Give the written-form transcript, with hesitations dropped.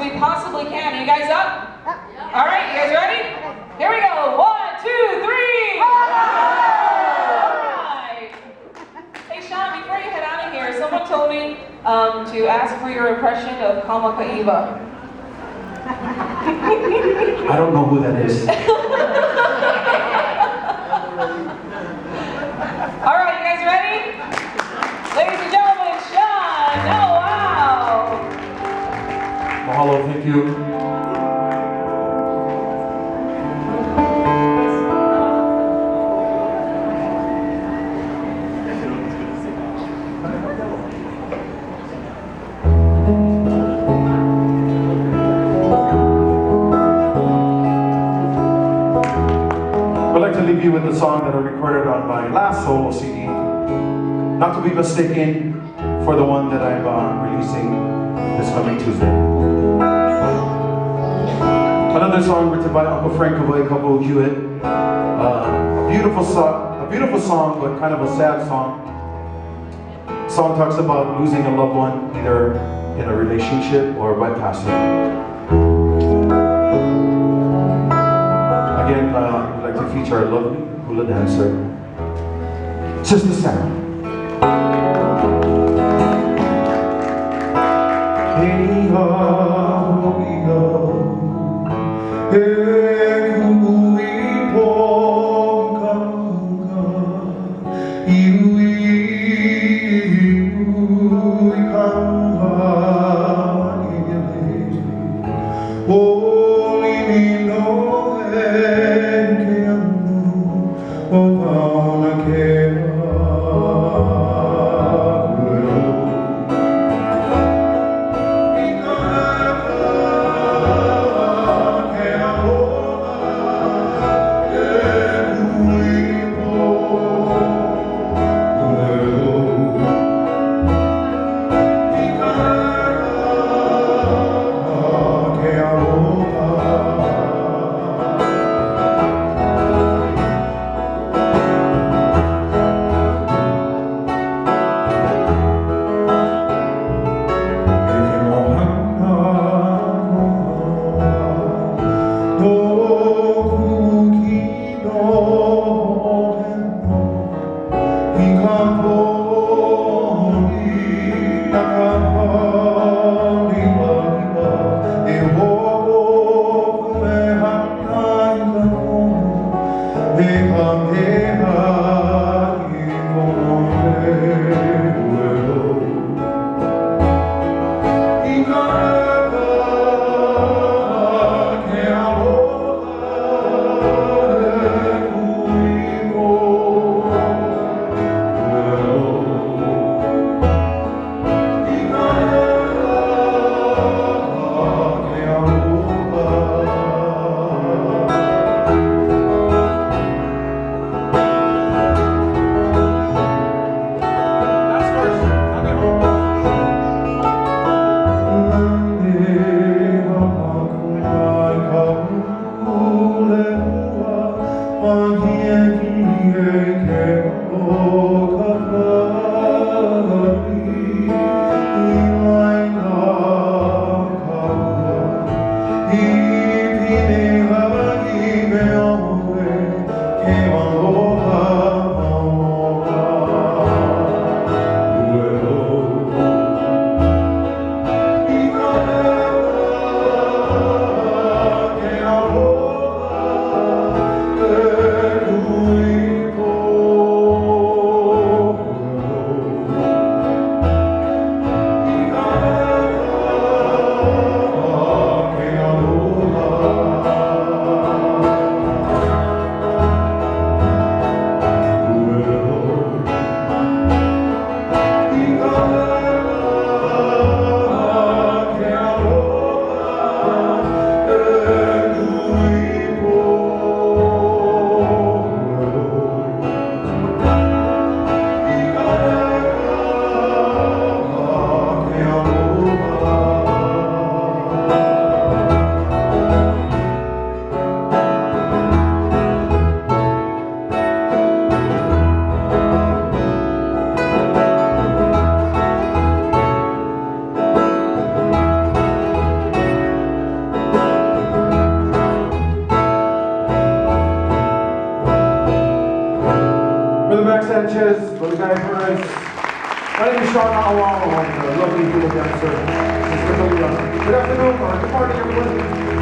we possibly can. Are you guys up? All right, you guys ready? Here we go. 1, 2, 3. All right. Hey, Sean, before you head out of here, someone told me to ask for your impression of Kamakaiva. I don't know who that is. All right, you guys ready? Ladies and gentlemen, Sean. Oh, wow. Mahalo, thank you. I'd like to leave you with a song that I recorded on my last solo CD. Not to be mistaken for the one that I'm releasing this coming Tuesday. Another song written by Uncle Frank of Couple Hewitt. A beautiful song, but kind of a sad song. The song talks about losing a loved one, either in a relationship or by passing. Again, I'd like to feature our lovely hula dancer, Sistah. Hey ho, we go. Hey, we Sanchez, Brother Guy Perez. My name is Sean Aloha, I'm a lovely hula dancer. Good afternoon, or good morning, everyone.